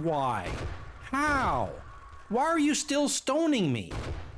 Why? How? Why are you still stoning me?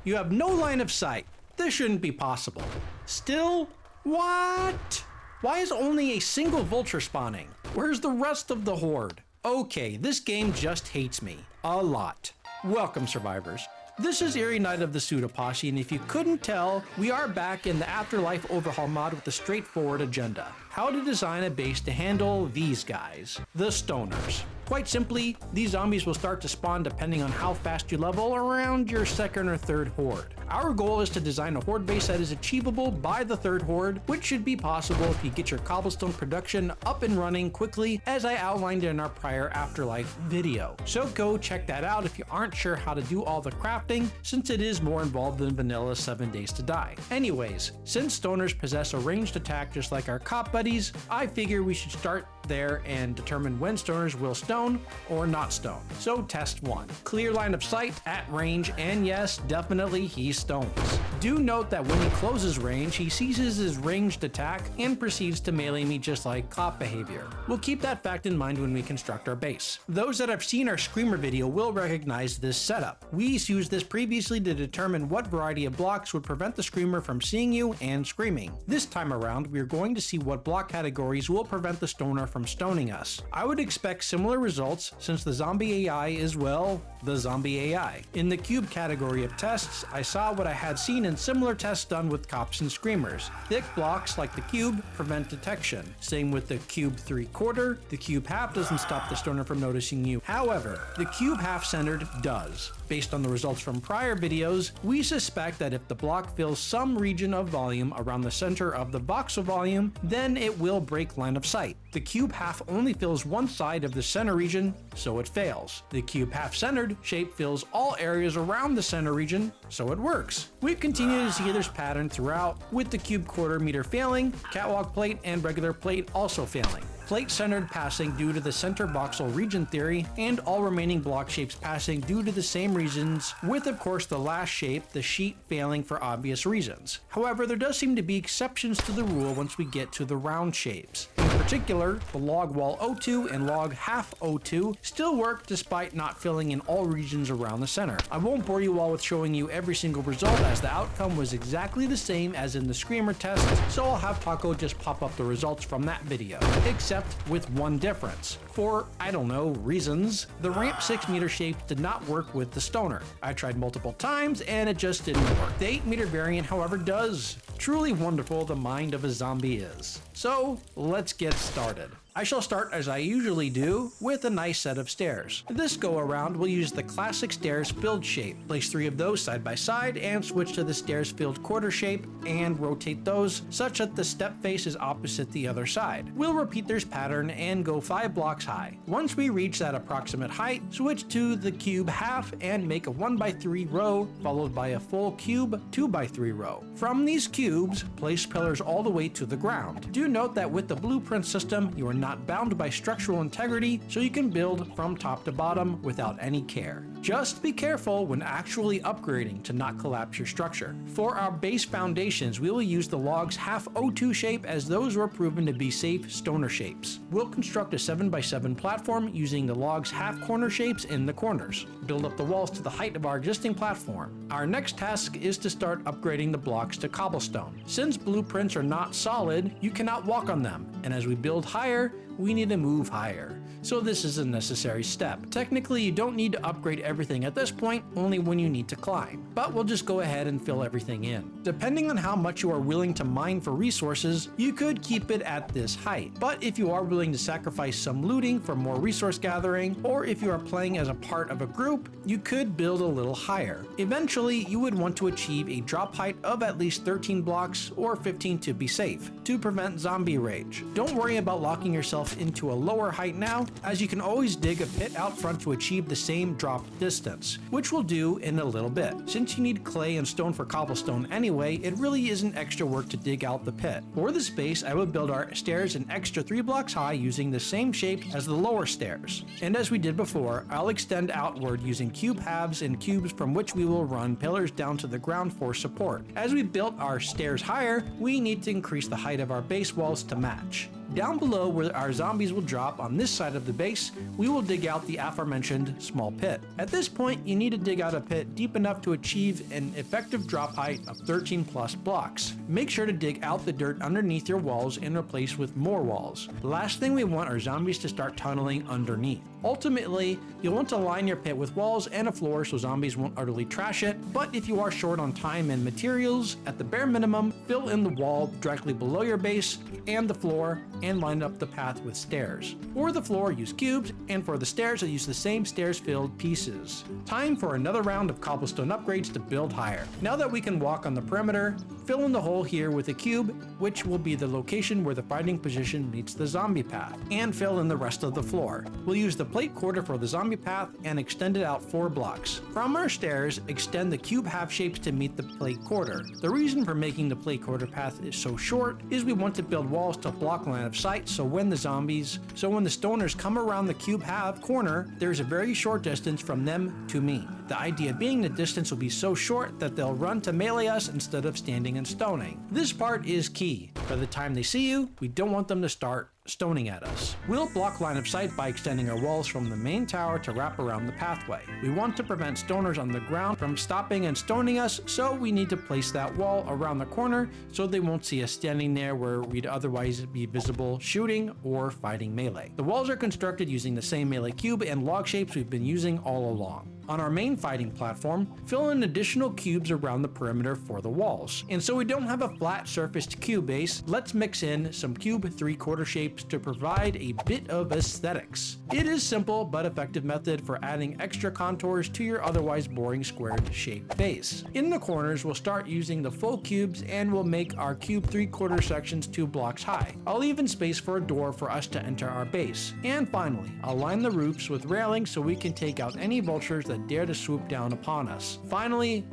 You have no line of sight. This shouldn't be possible. Still? What? Why is only a single vulture spawning? Where's the rest of the horde? Okay, this game just hates me. A lot. Welcome, survivors. This is Eerie Knight of the Pseudoposse, and if you couldn't tell, we are back in the Afterlife overhaul mod with a straightforward agenda. How to design a base to handle these guys, the stoners. Quite simply, these zombies will start to spawn depending on how fast you level around your second or third horde. Our goal is to design a horde base that is achievable by the third horde, which should be possible if you get your cobblestone production up and running quickly, as I outlined in our prior Afterlife video. So go check that out if you aren't sure how to do all the crafting, since it is more involved than vanilla 7 Days to Die. Anyways, since stoners possess a ranged attack just like our cop buddies, I figure we should start there and determine when stoners will stone or not stone. So test 1. Clear line of sight at range, and yes, definitely he stones. Do note that when he closes range, he ceases his ranged attack and proceeds to melee me just like cop behavior. We'll keep that fact in mind when we construct our base. Those that have seen our Screamer video will recognize this setup. We used this previously to determine what variety of blocks would prevent the Screamer from seeing you and screaming. This time around, we are going to see what block categories will prevent the stoner from stoning us. I would expect similar results since the zombie AI is, well, the zombie AI. In the cube category of tests, I saw what I had seen in similar tests done with cops and screamers. Thick blocks like the cube prevent detection. Same with the cube 3/4. The cube half doesn't stop the stoner from noticing you. However, the cube half centered does. Based on the results from prior videos, we suspect that if the block fills some region of volume around the center of the box of volume, then it will break line of sight. The cube half only fills one side of the center region, so it fails. The cube half centered shape fills all areas around the center region, so it works. We've continued to see this pattern throughout, with the cube quarter meter failing, catwalk plate and regular plate also failing. Plate-centered passing due to the center voxel region theory, and all remaining block shapes passing due to the same reasons, with of course the last shape, the sheet, failing for obvious reasons. However, there does seem to be exceptions to the rule once we get to the round shapes. In particular, the log wall O2 and log half O2 still work despite not filling in all regions around the center. I won't bore you all with showing you every single result, as the outcome was exactly the same as in the Screamer test, so I'll have Taco just pop up the results from that video. Except with one difference. For, I don't know, reasons, the ramp 6 meter shape did not work with the stoner. I tried multiple times and it just didn't work. The 8 meter variant, however, does. Truly wonderful the mind of a zombie is. So let's get started. I shall start, as I usually do, with a nice set of stairs. This go around, we'll use the classic stairs filled shape. Place 3 of those side by side and switch to the stairs filled quarter shape and rotate those such that the step face is opposite the other side. We'll repeat this pattern and go 5 blocks high. Once we reach that approximate height, switch to the cube half and make a 1x3 row followed by a full cube 2x3 row. From these cubes, place pillars all the way to the ground. Do note that with the blueprint system, you are not bound by structural integrity, so you can build from top to bottom without any care. Just be careful when actually upgrading to not collapse your structure. For our base foundations, we will use the logs half O2 shape, as those were proven to be safe stoner shapes. We'll construct a 7x7 platform using the logs half corner shapes in the corners. Build up the walls to the height of our existing platform. Our next task is to start upgrading the blocks to cobblestone. Since blueprints are not solid, you cannot walk on them, and as we build higher, we need to move higher. So this is a necessary step. Technically, you don't need to upgrade everything at this point, only when you need to climb. But we'll just go ahead and fill everything in. Depending on how much you are willing to mine for resources, you could keep it at this height. But if you are willing to sacrifice some looting for more resource gathering, or if you are playing as a part of a group, you could build a little higher. Eventually, you would want to achieve a drop height of at least 13 blocks or 15 to be safe, to prevent zombie rage. Don't worry about locking yourself into a lower height now, as you can always dig a pit out front to achieve the same drop distance, which we'll do in a little bit. Since you need clay and stone for cobblestone anyway, it really isn't extra work to dig out the pit. For the space, I would build our stairs an extra 3 blocks high using the same shape as the lower stairs. And as we did before, I'll extend outward using cube halves and cubes from which we will run pillars down to the ground for support. As we built our stairs higher, we need to increase the height of our base walls to match. Down below where our zombies will drop on this side of the base, we will dig out the aforementioned small pit. At this point, you need to dig out a pit deep enough to achieve an effective drop height of 13 plus blocks. Make sure to dig out the dirt underneath your walls and replace with more walls. The last thing we want are zombies to start tunneling underneath. Ultimately, you'll want to line your pit with walls and a floor so zombies won't utterly trash it, but if you are short on time and materials, at the bare minimum, fill in the wall directly below your base and the floor and line up the path with stairs. For the floor, use cubes, and for the stairs, I use the same stairs-filled pieces. Time for another round of cobblestone upgrades to build higher. Now that we can walk on the perimeter, fill in the hole here with a cube, which will be the location where the fighting position meets the zombie path, and fill in the rest of the floor. We'll use the plate quarter for the zombie path and extend it out 4 blocks. From our stairs, extend the cube half shapes to meet the plate quarter. The reason for making the plate quarter path is so short is we want to build walls to block line of sight so when the stoners come around the cube half corner, there's a very short distance from them to me. The idea being the distance will be so short that they'll run to melee us instead of standing and stoning. This part is key. By the time they see you, we don't want them to start stoning at us. We'll block line of sight by extending our walls from the main tower to wrap around the pathway. We want to prevent stoners on the ground from stopping and stoning us, so we need to place that wall around the corner so they won't see us standing there where we'd otherwise be visible shooting or fighting melee. The walls are constructed using the same melee cube and log shapes we've been using all along. On our main fighting platform, fill in additional cubes around the perimeter for the walls. And so we don't have a flat surfaced cube base, let's mix in some cube 3/4 shapes to provide a bit of aesthetics. It is simple but effective method for adding extra contours to your otherwise boring squared shaped base. In the corners, we'll start using the full cubes and we'll make our cube 3/4 sections 2 blocks high. I'll leave in space for a door for us to enter our base. And finally, I'll line the roofs with railings so we can take out any vultures that dare to swoop down upon us. Finally,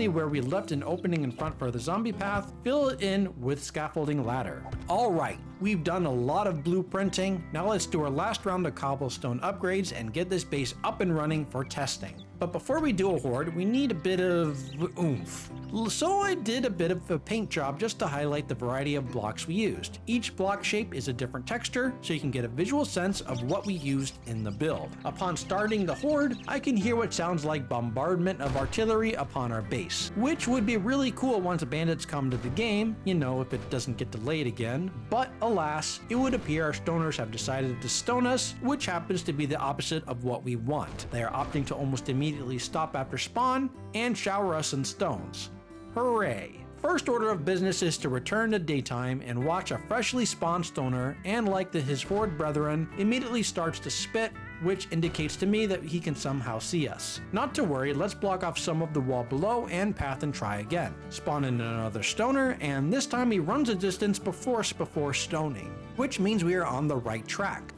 where we left an opening in front for the zombie path, fill it in with scaffolding ladder. Alright, we've done a lot of blueprinting. Now let's do our last round of cobblestone upgrades and get this base up and running for testing. But before we do a horde, we need a bit of oomph. So I did a bit of a paint job just to highlight the variety of blocks we used. Each block shape is a different texture, so you can get a visual sense of what we used in the build. Upon starting the horde, I can hear what sounds like bombardment of artillery upon our base, which would be really cool once bandits come to the game, you know, if it doesn't get delayed again. But alas, it would appear our stoners have decided to stone us, which happens to be the opposite of what we want. They are opting to almost immediately stop after spawn and shower us in stones. Hooray! First order of business is to return to daytime and watch a freshly spawned stoner, and like his horde brethren, immediately starts to spit, which indicates to me that he can somehow see us. Not to worry, let's block off some of the wall below and path and try again. Spawn in another stoner, and this time he runs a distance before stoning, which means we are on the right track.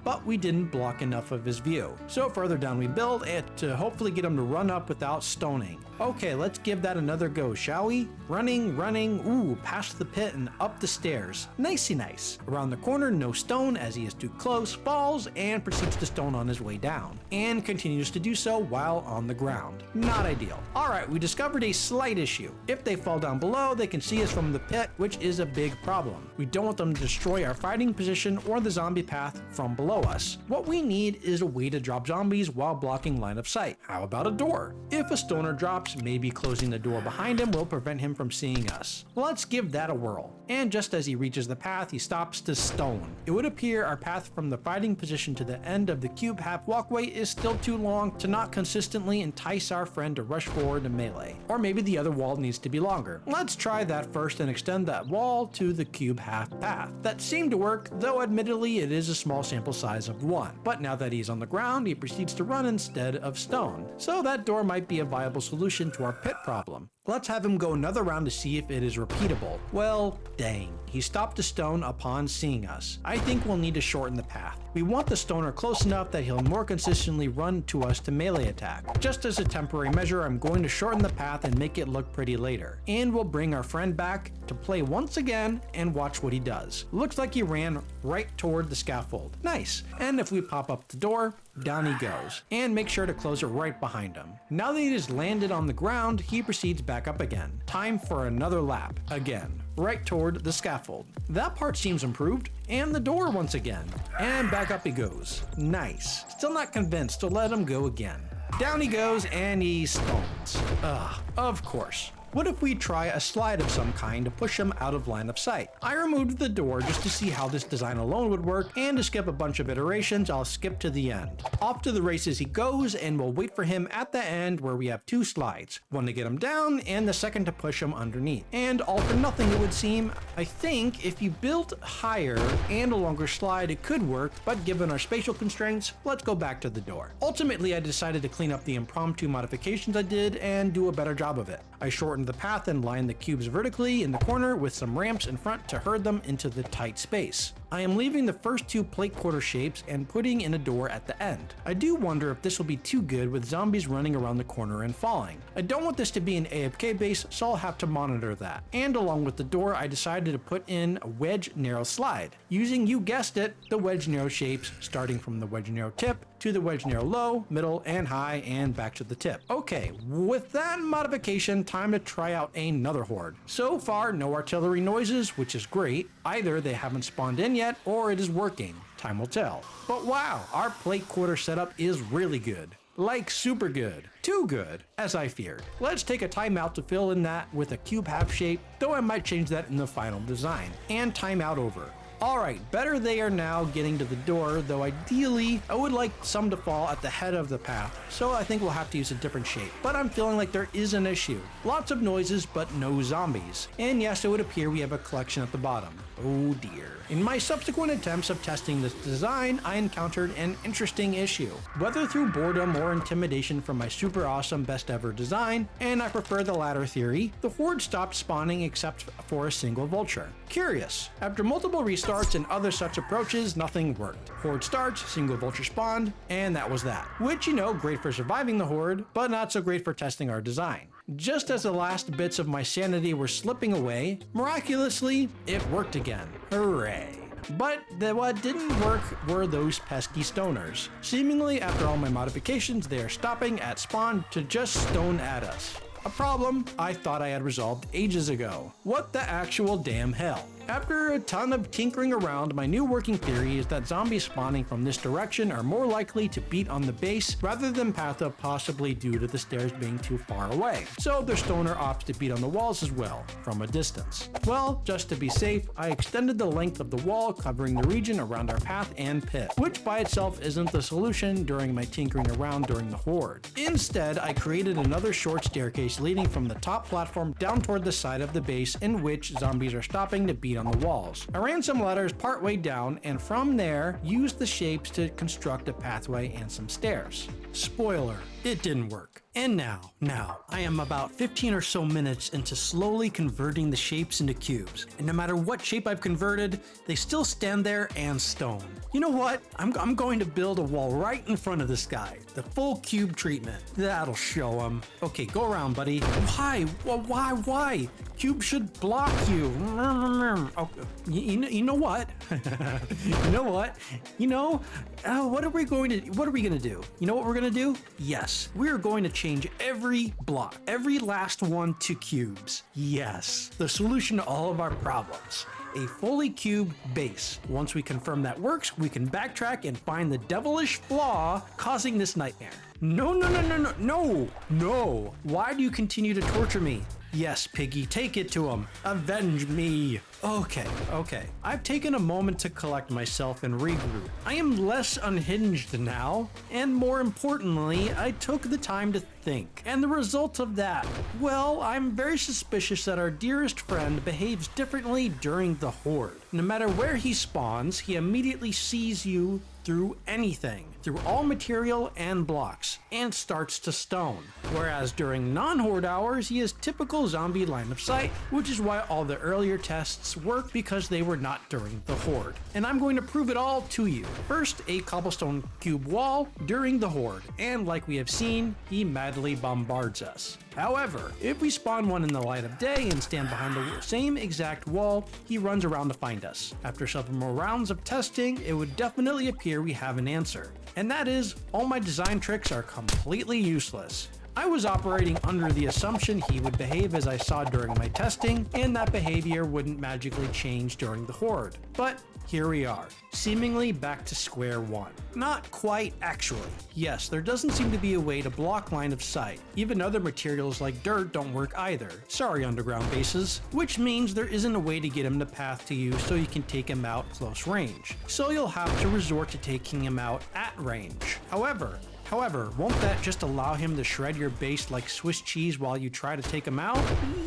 But we didn't block enough of his view. So further down we build it to hopefully get him to run up without stoning. Okay, let's give that another go, shall we? Running, ooh, past the pit and up the stairs. Nicey nice. Around the corner, no stone as he is too close, falls, and proceeds to stone on his way down. And continues to do so while on the ground. Not ideal. Alright, we discovered a slight issue. If they fall down below, they can see us from the pit, which is a big problem. We don't want them to destroy our fighting position or the zombie path from below us. What we need is a way to drop zombies while blocking line of sight. How about a door? If a stoner drops, maybe closing the door behind him will prevent him from seeing us. Let's give that a whirl. And just as he reaches the path, he stops to stone. It would appear our path from the fighting position to the end of the cube half walkway is still too long to not consistently entice our friend to rush forward to melee. Or maybe the other wall needs to be longer. Let's try that first and extend that wall to the cube half path. That seemed to work, though admittedly it is a small sample size of 1. But now that he's on the ground, he proceeds to run instead of stone. So that door might be a viable solution to our pit problem. Let's have him go another round to see if it is repeatable. Well, dang. He stopped to stone upon seeing us. I think we'll need to shorten the path. We want the stoner close enough that he'll more consistently run to us to melee attack. Just as a temporary measure, I'm going to shorten the path and make it look pretty later. And we'll bring our friend back to play once again and watch what he does. Looks like he ran right toward the scaffold. Nice. And if we pop up the door, Down he goes, and make sure to close it right behind him. Now that he has landed on the ground, he proceeds back up again. Time for another lap, again, right toward the scaffold. That part seems improved, and the door once again. And back up he goes. Nice. Still not convinced, so let him go again. Down he goes, and he stones. Ugh, of course. What if we try a slide of some kind to push him out of line of sight? I removed the door just to see how this design alone would work, and to skip a bunch of iterations, I'll skip to the end. Off to the races he goes, and we'll wait for him at the end where we have two slides. One to get him down, and the second to push him underneath. And all for nothing it would seem. I think if you built higher and a longer slide it could work, but given our spatial constraints, let's go back to the door. Ultimately I decided to clean up the impromptu modifications I did and do a better job of it. I shortened the path and lined the cubes vertically in the corner with some ramps in front to herd them into the tight space. I am leaving the first two plate quarter shapes and putting in a door at the end. I do wonder if this will be too good with zombies running around the corner and falling. I don't want this to be an AFK base, so I'll have to monitor that. And along with the door, I decided to put in a wedge narrow slide, using, you guessed it, the wedge narrow shapes, starting from the wedge narrow tip to the wedge narrow low, middle, and high, and back to the tip. Okay, with that modification, time to try out another horde. So far, no artillery noises, which is great. Either they haven't spawned in yet, or it is working. Time will tell. But wow, our plate quarter setup is really good. Like super good. Too good, as I feared. Let's take a timeout to fill in that with a cube half shape, though I might change that in the final design. And timeout over. Alright, better they are now getting to the door, though ideally I would like some to fall at the head of the path, so I think we'll have to use a different shape. But I'm feeling like there is an issue. Lots of noises, but no zombies. And yes, it would appear we have a collection at the bottom. Oh dear. In my subsequent attempts of testing this design, I encountered an interesting issue. Whether through boredom or intimidation from my super awesome best ever design, and I prefer the latter theory, the horde stopped spawning except for a single vulture. Curious. After multiple restarts and other such approaches, nothing worked. Horde starts, single vulture spawned, and that was that. Which, you know, great for surviving the horde, but not so great for testing our design. Just as the last bits of my sanity were slipping away, miraculously, it worked again. Hooray. But what didn't work were those pesky stoners. Seemingly, after all my modifications, they are stopping at spawn to just stone at us. A problem I thought I had resolved ages ago. What the actual damn hell? After a ton of tinkering around, my new working theory is that zombies spawning from this direction are more likely to beat on the base rather than path up, possibly due to the stairs being too far away. So their stoner opts to beat on the walls as well, from a distance. Well, just to be safe, I extended the length of the wall covering the region around our path and pit, which by itself isn't the solution during my tinkering around during the horde. Instead, I created another short staircase leading from the top platform down toward the side of the base in which zombies are stopping to beat on the walls. I ran some ladders partway down and from there used the shapes to construct a pathway and some stairs. Spoiler, it didn't work. And now, I am about 15 or so minutes into slowly converting the shapes into cubes. And no matter what shape I've converted, they still stand there and stone. You know what? I'm going to build a wall right in front of this guy. The full cube treatment. That'll show him. Okay, go around, buddy. Why? Well, why? Cube should block you. Oh, you know what? You know what? What are we gonna do? You know what we're gonna do? Yes, we're going to change every block, every last one to cubes. Yes, the solution to all of our problems. A fully cube base. Once we confirm that works, we can backtrack and find the devilish flaw causing this nightmare. No. Why do you continue to torture me? Yes, Piggy, take it to him. Avenge me. Okay. I've taken a moment to collect myself and regroup. I am less unhinged now, and more importantly, I took the time to think. And the result of that, well, I'm very suspicious that our dearest friend behaves differently during the horde. No matter where he spawns, he immediately sees you through anything, through all material and blocks, and starts to stone. Whereas during non-horde hours, he is typical zombie line of sight, which is why all the earlier tests worked because they were not during the horde. And I'm going to prove it all to you. First, a cobblestone cube wall during the horde, and like we have seen, he madly bombards us. However, if we spawn one in the light of day and stand behind the same exact wall, he runs around to find behind us. After several more rounds of testing, it would definitely appear we have an answer. And that is, all my design tricks are completely useless. I was operating under the assumption he would behave as I saw during my testing, and that behavior wouldn't magically change during the Horde. But here we are, seemingly back to square one. Not quite, actually. Yes, there doesn't seem to be a way to block line of sight. Even other materials like dirt don't work either. Sorry, underground bases. Which means there isn't a way to get him to path to you so you can take him out close range. So you'll have to resort to taking him out at range. However, won't that just allow him to shred your base like Swiss cheese while you try to take him out?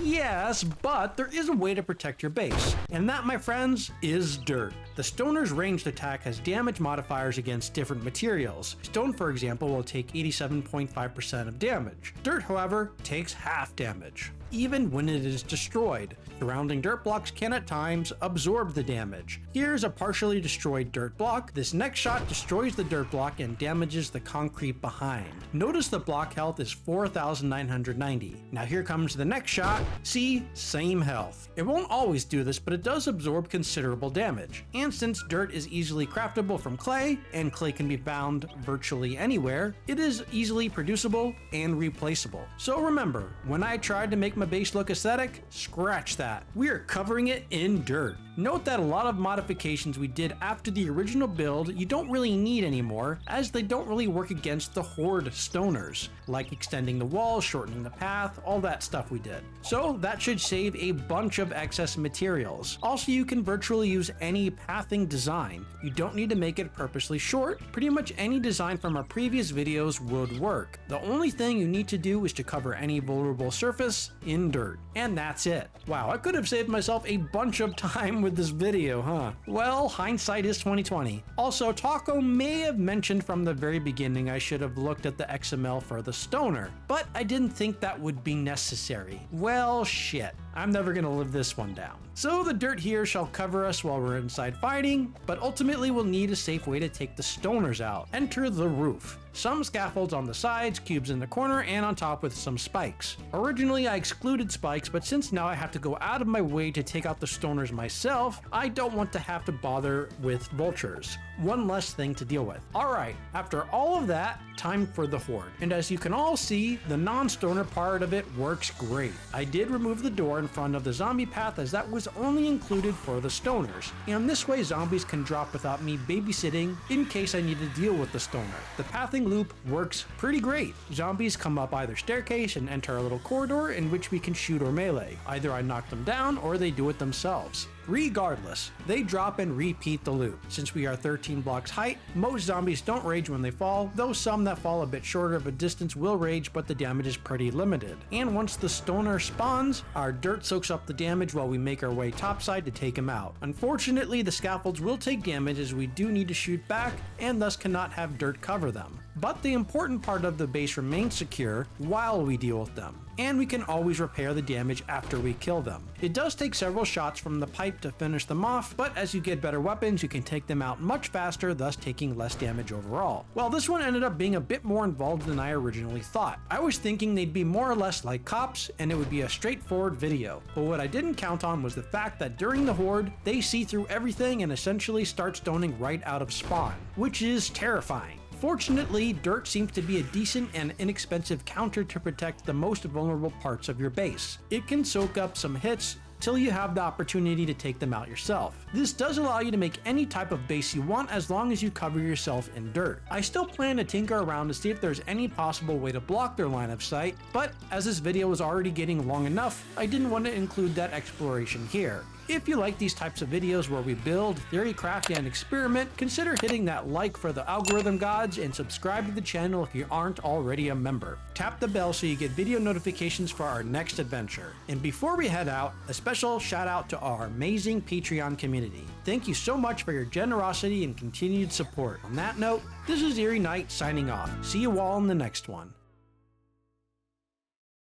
Yes, but there is a way to protect your base. And that, my friends, is dirt. The Stoner's ranged attack has damage modifiers against different materials. Stone, for example, will take 87.5% of damage. Dirt, however, takes half damage, even when it is destroyed. Surrounding dirt blocks can at times absorb the damage. Here's a partially destroyed dirt block. This next shot destroys the dirt block and damages the concrete behind. Notice the block health is 4,990. Now here comes the next shot. See, same health. It won't always do this, but it does absorb considerable damage. And since dirt is easily craftable from clay, and clay can be found virtually anywhere, it is easily producible and replaceable. So remember, when I tried to make my base look aesthetic, scratch that. We are covering it in dirt. Note that a lot of modifications we did after the original build you don't really need anymore, as they don't really work against the Horde stoners, like extending the walls, shortening the path, all that stuff we did. So that should save a bunch of excess materials. Also, you can virtually use any pathing design. You don't need to make it purposely short. Pretty much any design from our previous videos would work. The only thing you need to do is to cover any vulnerable surface in dirt. And that's it. Wow, I could have saved myself a bunch of time with this video, huh? Well, hindsight is 2020. Also, Taco may have mentioned from the very beginning I should have looked at the XML for the Stoner, but I didn't think that would be necessary. Well, shit. I'm never gonna live this one down. So the dirt here shall cover us while we're inside fighting, but ultimately we'll need a safe way to take the stoners out. Enter the roof. Some scaffolds on the sides, cubes in the corner, and on top with some spikes. Originally I excluded spikes, but since now I have to go out of my way to take out the stoners myself, I don't want to have to bother with vultures. One less thing to deal with. Alright, after all of that, time for the Horde. And as you can all see, the non-stoner part of it works great. I did remove the door in front of the zombie path as that was only included for the stoners. And this way zombies can drop without me babysitting in case I need to deal with the stoner. The pathing loop works pretty great. Zombies come up either staircase and enter a little corridor in which we can shoot or melee. Either I knock them down or they do it themselves. Regardless, they drop and repeat the loop. Since we are 13 blocks height, most zombies don't rage when they fall, though some that fall a bit shorter of a distance will rage, but the damage is pretty limited. And once the stoner spawns, our dirt soaks up the damage while we make our way topside to take him out. Unfortunately, the scaffolds will take damage as we do need to shoot back, and thus cannot have dirt cover them. But the important part of the base remains secure while we deal with them, and we can always repair the damage after we kill them. It does take several shots from the pipe to finish them off, but as you get better weapons, you can take them out much faster, thus taking less damage overall. Well, this one ended up being a bit more involved than I originally thought. I was thinking they'd be more or less like cops, and it would be a straightforward video. But what I didn't count on was the fact that during the Horde, they see through everything and essentially start stoning right out of spawn, which is terrifying. Fortunately, dirt seems to be a decent and inexpensive counter to protect the most vulnerable parts of your base. It can soak up some hits till you have the opportunity to take them out yourself. This does allow you to make any type of base you want as long as you cover yourself in dirt. I still plan to tinker around to see if there's any possible way to block their line of sight, but as this video was already getting long enough, I didn't want to include that exploration here. If you like these types of videos where we build, theory craft, and experiment, consider hitting that like for the algorithm gods and subscribe to the channel if you aren't already a member. Tap the bell so you get video notifications for our next adventure. And before we head out, a special shout out to our amazing Patreon community. Thank you so much for your generosity and continued support. On that note, this is Eerie Knight signing off. See you all in the next one.